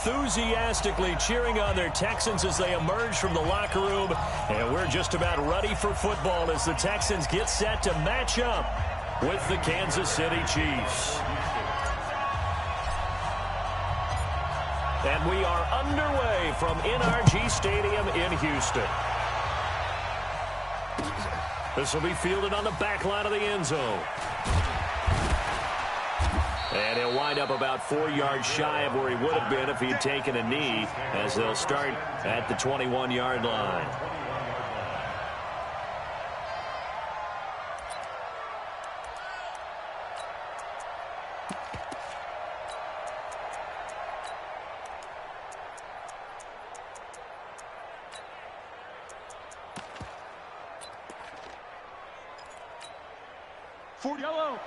Enthusiastically cheering on their Texans as they emerge from the locker room. And we're just about ready for football as the Texans get set to match up with the Kansas City Chiefs. And we are underway from NRG Stadium in Houston. This will be fielded on the back line of the end zone. And he'll wind up about 4 yards shy of where he would have been if he had taken a knee, as they'll start at the 21-yard line. Yellow.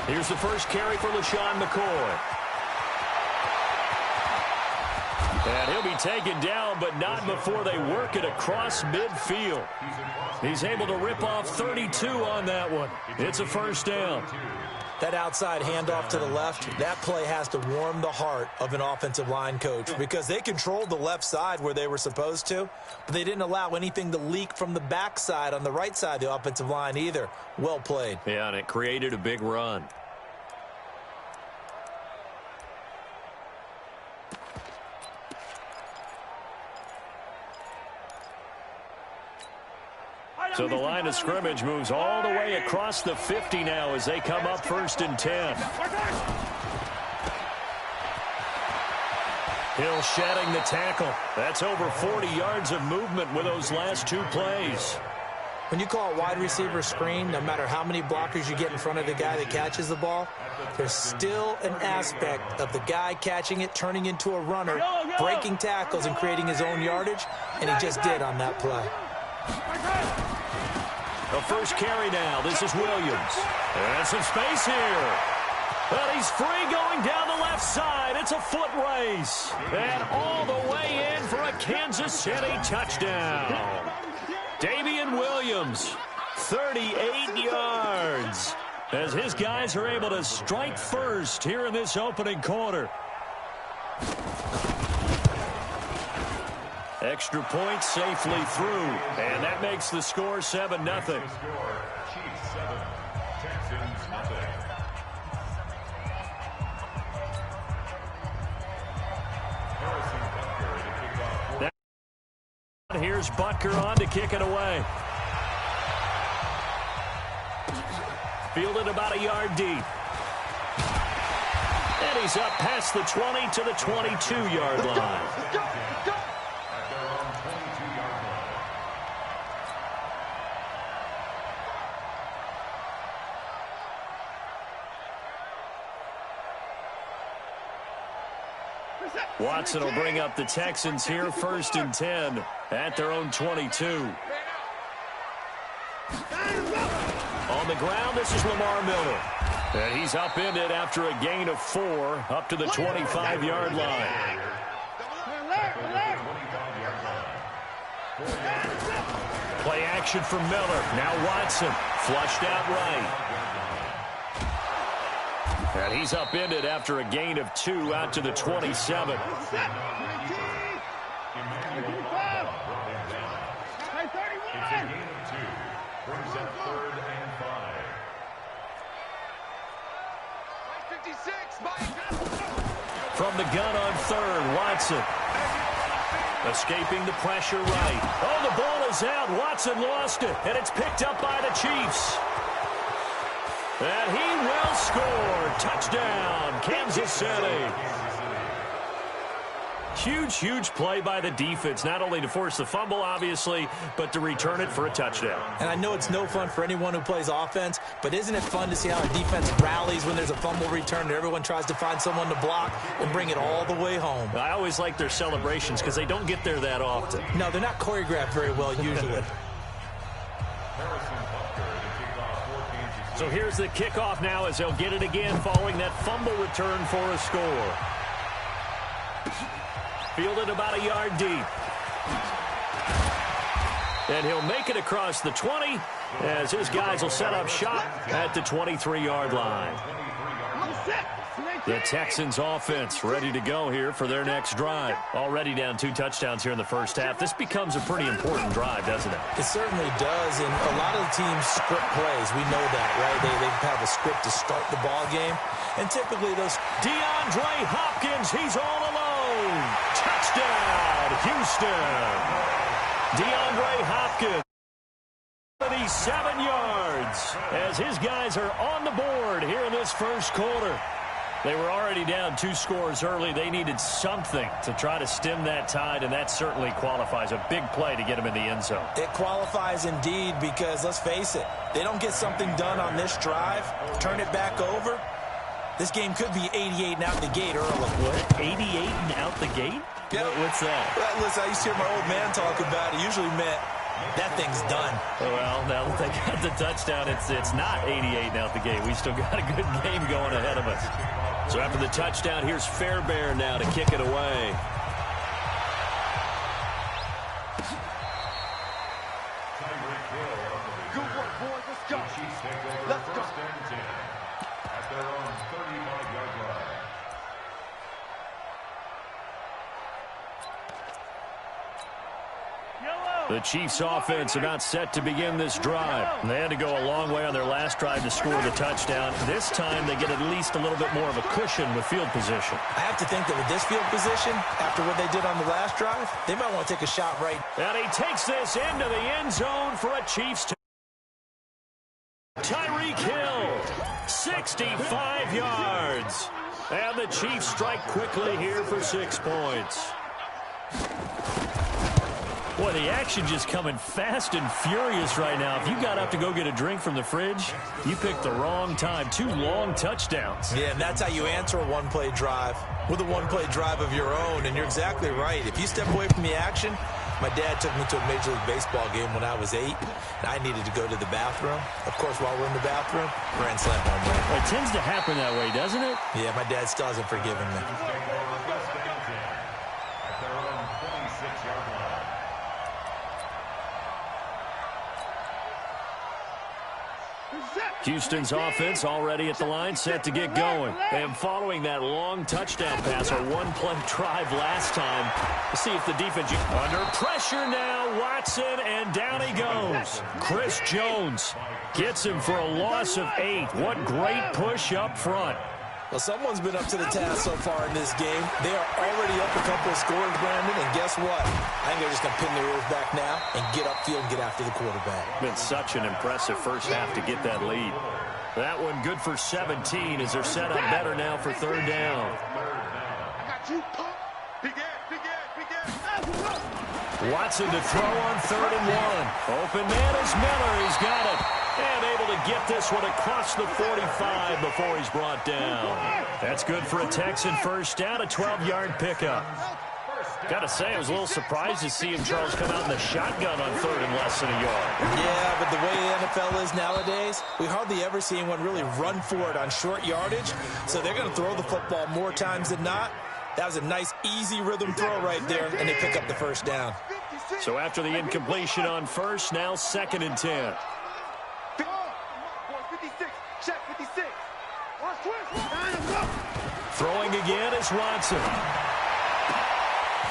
Here's the first carry for LaShawn McCoy. And he'll be taken down, but not before they work it across midfield. He's able to rip off 32 on that one. It's a first down. That outside handoff to the left, that play has to warm the heart of an offensive line coach because they controlled the left side where they were supposed to, but they didn't allow anything to leak from the backside on the right side of the offensive line either. Well played. Yeah, and it created a big run. So the line of scrimmage moves all the way across the 50 now as they come up 1st and 10. Hill shedding the tackle. That's over 40 yards of movement with those last 2 plays. When you call a wide receiver screen, no matter how many blockers you get in front of the guy that catches the ball, there's still an aspect of the guy catching it, turning into a runner, breaking tackles and creating his own yardage, and he just did on that play. The first carry now. This is Williams. And some space here. But he's free going down the left side. It's a foot race. And all the way in for a Kansas City touchdown. Damian Williams, 38 yards. As his guys are able to strike first here in this opening quarter. Extra point safely through, and that makes the score 7-0. Here's Butker on to kick it away. Fielded about a yard deep. And he's up past the 20 to the 22-yard line. Watson will bring up the Texans here 1st and 10 at their own 22. On the ground, this is Lamar Miller. And he's upended after a gain of 4 up to the 25-yard line. Play action for Miller. Now Watson flushed out right. And he's upended after a gain of 2 out to the 27. From the gun on 3rd, Watson. Escaping the pressure right. Oh, the ball is out. Watson lost it, and it's picked up by the Chiefs. And he will score. Touchdown, Kansas City. Huge play by the defense, not only to force the fumble, obviously, but to return it for a touchdown. And I know it's no fun for anyone who plays offense, but isn't it fun to see how a defense rallies when there's a fumble return and everyone tries to find someone to block and bring it all the way home? I always like their celebrations because they don't get there that often. No, they're not choreographed very well usually. So here's the kickoff now as they'll get it again following that fumble return for a score. Fielded about a yard deep. And he'll make it across the 20 as his guys will set up shop at the 23-yard line. The Texans offense ready to go here for their next drive. Already down 2 touchdowns here in the first half. This becomes a pretty important drive, doesn't it? It certainly does, and a lot of the teams script plays. We know that, right? They have a script to start the ball game, and typically those... DeAndre Hopkins, he's all alone. Touchdown, Houston. DeAndre Hopkins, 7 yards, as his guys are on the board here in this first quarter. They were already down 2 scores early. They needed something to try to stem that tide, and that certainly qualifies. A big play to get them in the end zone. It qualifies indeed because, let's face it, they don't get something done on this drive, turn it back over. This game could be 88 and out the gate early. What? 88 and out the gate? Yep. What's that? Well, listen, I used to hear my old man talk about it. Usually meant that thing's done. Well, now that they got the touchdown, it's not 88 and out the gate. We still got a good game going ahead of us. So after the touchdown, here's Fairbairn now to kick it away. Good work, boys. Let's go. Let's go. At their own 35-yard line. The Chiefs offense about set to begin this drive. They had to go a long way on their last drive to score the touchdown. This time they get at least a little bit more of a cushion with field position. I have to think that with this field position, after what they did on the last drive, they might want to take a shot right. And he takes this into the end zone for a Chiefs. Tyreek Hill, 65 yards. And the Chiefs strike quickly here for 6 points. Boy, the action just coming fast and furious right now. If you got up to go get a drink from the fridge, you picked the wrong time. 2 long touchdowns. Yeah, and that's how you answer a one-play drive with a one-play drive of your own. And you're exactly right. If you step away from the action, my dad took me to a Major League Baseball game when I was 8, and I needed to go to the bathroom. Of course, while we're in the bathroom, grand slam home run. Well, it tends to happen that way, doesn't it? Yeah, my dad still hasn't forgiven me. Houston's offense already at the line, set to get going. And following that long touchdown pass, a one-play drive last time. Let's see if the defense... Under pressure now, Watson, and down he goes. Chris Jones gets him for a loss of 8. What great push up front. Well, someone's been up to the task so far in this game. They are already up a couple of scores, Brandon, and guess what? I think they're just going to pin their ears back now and get upfield and get after the quarterback. Been such an impressive first half to get that lead. That one good for 17 as they're set up better now for 3rd down. I got you. Big Ed. Watson to throw on 3rd and 1. Open man is Miller. He's got it. And able to get this one across the 45 before he's brought down. That's good for a Texan first down, a 12-yard pickup. Got to say, I was a little surprised to see him, Charles, come out in the shotgun on 3rd and less than a yard. Yeah, but the way the NFL is nowadays, we hardly ever see anyone really run for it on short yardage. So they're going to throw the football more times than not. That was a nice, easy rhythm throw right there, and they pick up the first down. So after the incompletion on first, now 2nd and 10. Throwing again is Watson.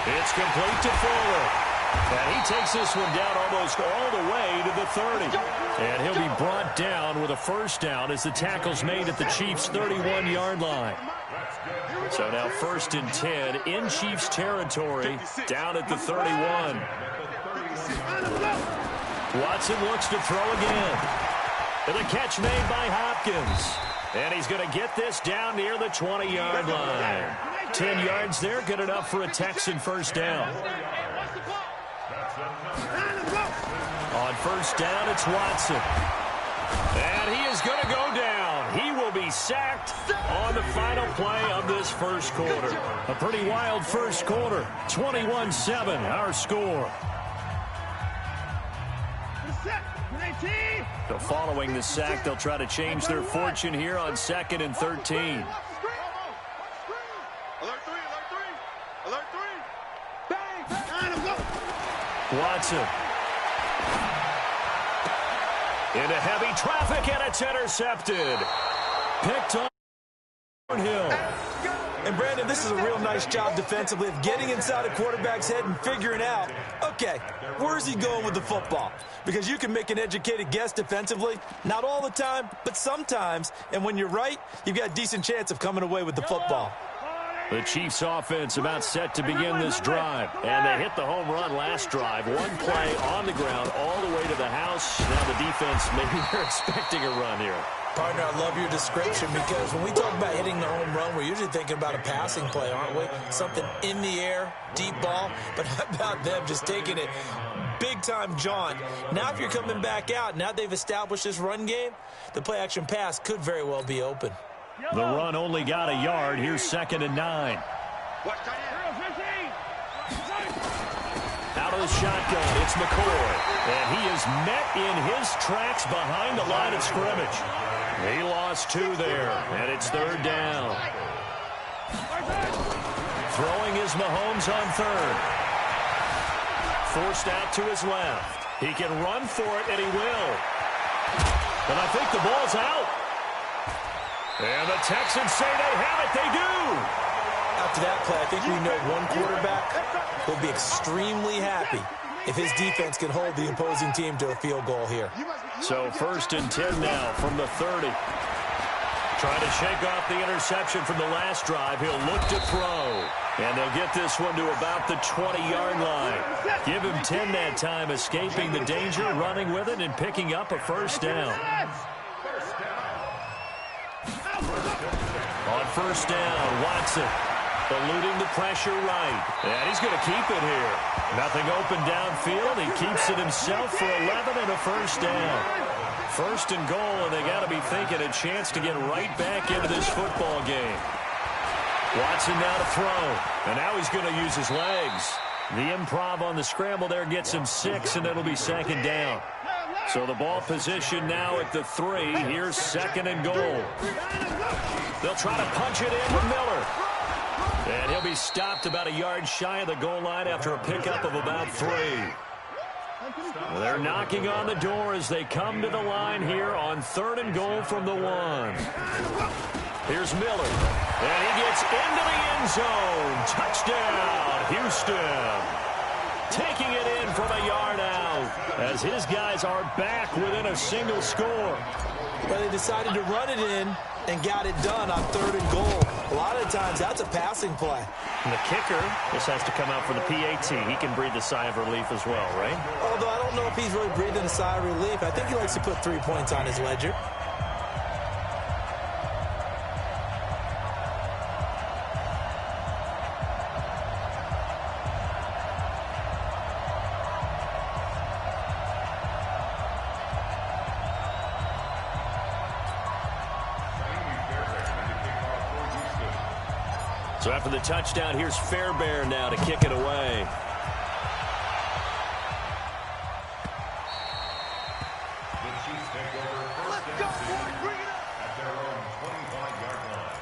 It's complete to Fuller. And he takes this one down almost all the way to the 30. And he'll be brought down with a first down as the tackle's made at the Chiefs' 31-yard line. So now 1st and 10 in Chiefs territory, down at the 31. Watson looks to throw again. And the catch made by Hopkins. And he's going to get this down near the 20-yard line. 10 yards there, good enough for a Texan first down. On first down, it's Watson. And he is going to go down. He will be sacked on the final play of this first quarter. A pretty wild first quarter. 21-7, our score. So following the sack, they'll try to change their fortune here on 2nd and 13. Watson. Into heavy traffic, and it's intercepted. Picked on Hill. And, Brandon, this is a real nice job defensively of getting inside a quarterback's head and figuring out, okay, where's he going with the football? Because you can make an educated guess defensively, not all the time, but sometimes. And when you're right, you've got a decent chance of coming away with the football. The Chiefs offense about set to begin this drive. And they hit the home run last drive. One play on the ground all the way to the house. Now the defense, maybe they're expecting a run here. Partner, I love your description because when we talk about hitting the home run, we're usually thinking about a passing play, aren't we? Something in the air, deep ball. But how about them just taking it big-time jaunt? Now if you're coming back out, now they've established this run game, the play-action pass could very well be open. The run only got a yard. Here's 2nd and 9. Out of the shotgun, it's McCoy. And he is met in his tracks behind the line of scrimmage. He lost 2 there, and it's 3rd down. Throwing is Mahomes on 3rd. Forced out to his left. He can run for it, and he will. But I think the ball's out. And the Texans say they have it. They do. After that play, I think we know one quarterback will be extremely happy if his defense can hold the opposing team to a field goal here. So 1st and 10 now from the 30. Trying to shake off the interception from the last drive. He'll look to throw. And they'll get this one to about the 20-yard line. Give him 10 that time, escaping the danger, running with it, and picking up a 1st down. On 1st down, Watson eluding the pressure right. And he's going to keep it here. Nothing open downfield. He keeps it himself for 11 and a 1st down. 1st and goal, and they got to be thinking a chance to get right back into this football game. Watson now to throw. And now he's going to use his legs. The improv on the scramble there gets him 6, and it'll be 2nd down. So the ball position now at the 3. Here's 2nd and goal. They'll try to punch it in with Miller. And he'll be stopped about a yard shy of the goal line after a pickup of about 3. They're knocking on the door as they come to the line here on 3rd and goal from the 1. Here's Miller. And he gets into the end zone. Touchdown, Houston. Taking it in from a yard out as his guys are back within a single score. Well, they decided to run it in and got it done on 3rd and goal. A lot of times that's a passing play. And the kicker just has to come out for the PAT. He can breathe a sigh of relief as well, right? Although I don't know if he's really breathing a sigh of relief. I think he likes to put 3 points on his ledger. So after the touchdown, here's Fairbairn now to kick it away. The Chiefs take over 1st and 10 at their own 25-yard line.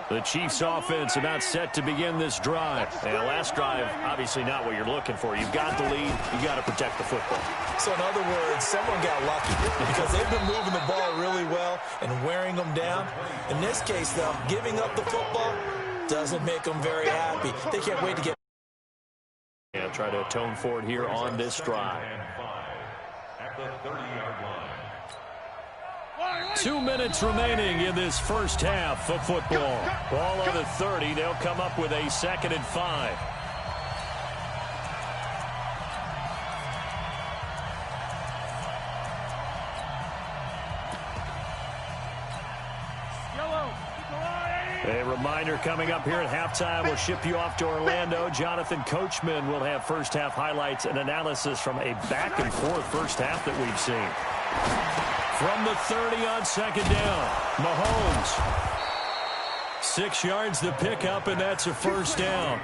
The Chiefs offense about set to begin this drive. And last drive, obviously not what you're looking for. You've got the lead. You've got to protect the football. So in other words, someone got lucky because they've been moving the ball really well and wearing them down. In this case, though, giving up the football doesn't make them very happy. They can't wait to get. And try to atone for it here on this drive. At the 30-yard line. 2 minutes remaining in this first half of football. Ball on the 30. They'll come up with a 2nd and 5. A reminder coming up here at halftime. We'll ship you off to Orlando. Jonathan Coachman will have first half highlights and analysis from a back-and-forth first half that we've seen. From the 30 on 2nd down, Mahomes 6 yards to pick up, and that's a first down.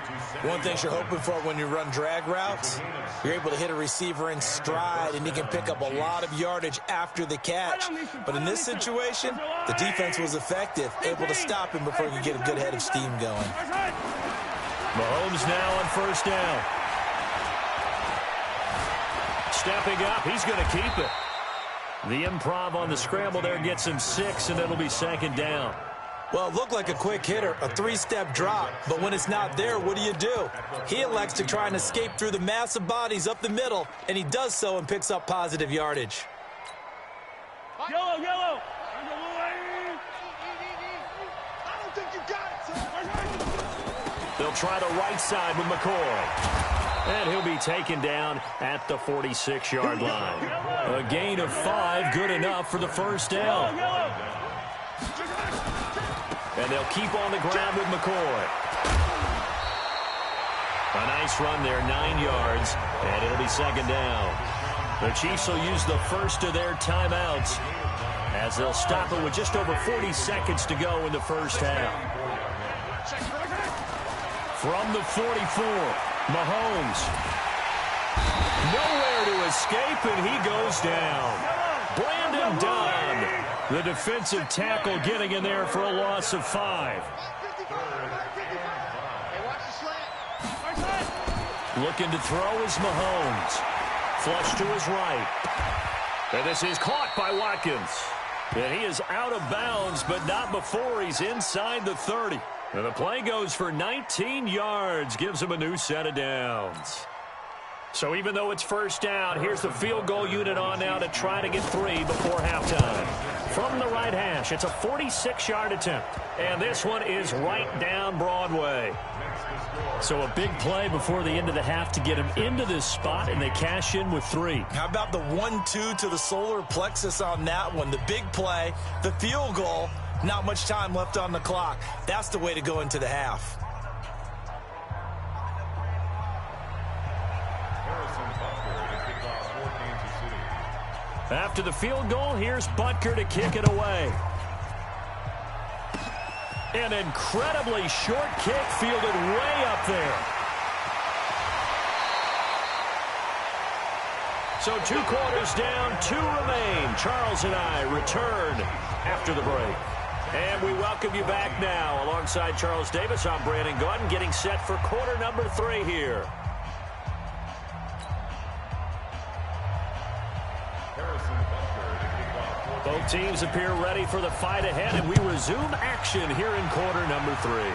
One thing you're hoping for when you run drag routes, you're able to hit a receiver in stride, and he can pick up a lot of yardage after the catch. But in this situation, the defense was effective, able to stop him before he could get a good head of steam going. Mahomes now on first down. Stepping up, he's going to keep it. The improv on the scramble there gets him 6, and it'll be second down. Well, it looked like a quick hitter, a 3-step drop, but when it's not there, what do? He elects to try and escape through the massive bodies up the middle, and he does so and picks up positive yardage. Yellow, yellow. They'll try the right side with McCoy. And he'll be taken down at the 46-yard line. A gain of 5, good enough for the first down. And they'll keep on the ground with McCoy. A nice run there, 9 yards, and it'll be second down. The Chiefs will use the first of their timeouts as they'll stop it with just over 40 seconds to go in the first half. From the 44, Mahomes. Nowhere to escape, and he goes down. Brandon Dunn, the defensive tackle, getting in there for a loss of 5. Looking to throw is Mahomes. Flush to his right. And this is caught by Watkins. And he is out of bounds, but not before he's inside the 30. And the play goes for 19 yards, gives him a new set of downs. So even though it's first down, here's the field goal unit on now to try to get 3 before halftime. From the right hash, it's a 46-yard attempt. And this one is right down Broadway. So a big play before the end of the half to get him into this spot, and they cash in with 3. How about the 1-2 to the solar plexus on that one? The big play, the field goal. Not much time left on the clock. That's the way to go into the half. After the field goal, here's Butker to kick it away. An incredibly short kick fielded way up there. So 2 quarters down, 2 remain. Charles and I return after the break. And we welcome you back now. Alongside Charles Davis, I'm Brandon Gordon, getting set for quarter number 3 here. Both teams appear ready for the fight ahead, and we resume action here in quarter number 3.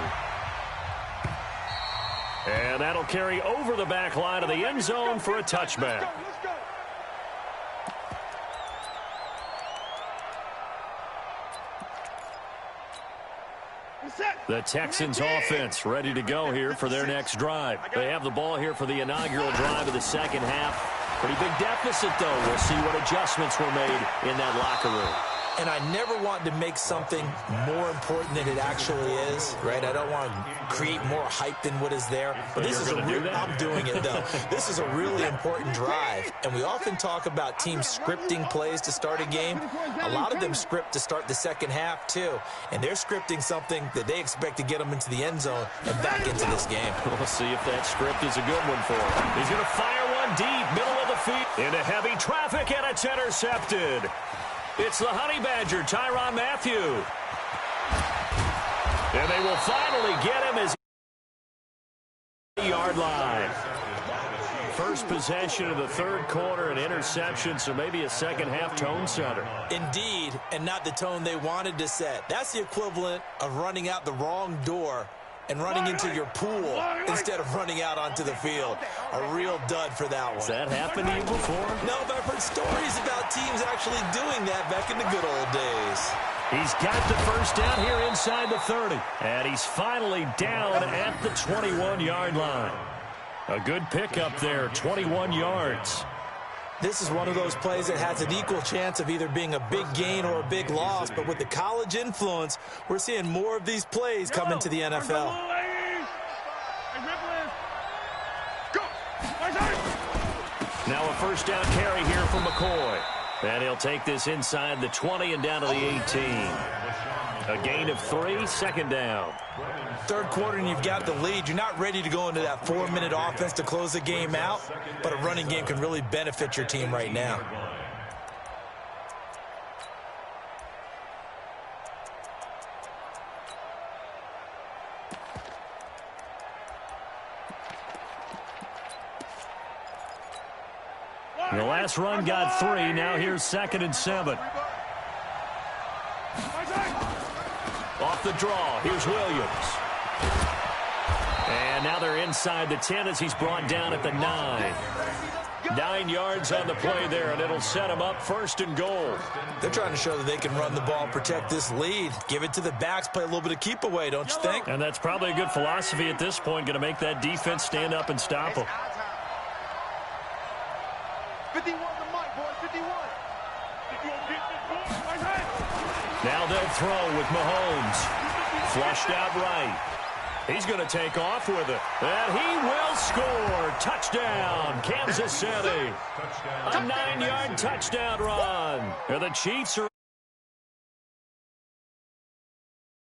And that'll carry over the back line of the end zone for a touchback. The Texans offense ready to go here for their next drive. They have the ball here for the inaugural drive of the second half. Pretty big deficit, though. We'll see what adjustments were made in that locker room. And I never want to make something more important than it actually is, right? I don't want to create more hype than what is there. But this is I'm doing it, though. This is a really important drive. And we often talk about teams scripting plays to start a game. A lot of them script to start the second half, too. And they're scripting something that they expect to get them into the end zone and back into this game. We'll see if that script is a good one for him. He's going to fire one deep, middle of the field, into heavy traffic, and it's intercepted. It's the Honey Badger, Tyrann Mathieu. And they will finally get him as yard line. First possession of the third quarter, an interception, so maybe a second-half tone setter. Indeed, and not the tone they wanted to set. That's the equivalent of running out the wrong door and running into your pool instead of running out onto the field. A real dud for that one. Has that happened to you before? No, but I've heard stories about teams actually doing that back in the good old days. He's got the first down here inside the 30. And he's finally down at the 21-yard line. A good pickup there, 21 yards. This is one of those plays that has an equal chance of either being a big gain or a big loss, but with the college influence, we're seeing more of these plays come into the NFL. Now a first down carry here for McCoy. And he'll take this inside the 20 and down to the 18. A gain of 3, second down. Third quarter and you've got the lead. You're not ready to go into that 4-minute offense to close the game out, but a running game can really benefit your team right now. The last run got 3. Now here's 2nd and 7. Off the draw. Here's Williams. And now they're inside the 10 as he's brought down at the 9. 9 yards on the play there, and it'll set him up 1st and goal. They're trying to show that they can run the ball, protect this lead. Give it to the backs, play a little bit of keep away, don't you think? And that's probably a good philosophy at this point, going to make that defense stand up and stop them. 51 to Mike, boys, 51. Now they'll throw with Mahomes. Flushed out right. He's going to take off with it. And he will score. Touchdown, Kansas City. A 9-yard touchdown run. And the Chiefs are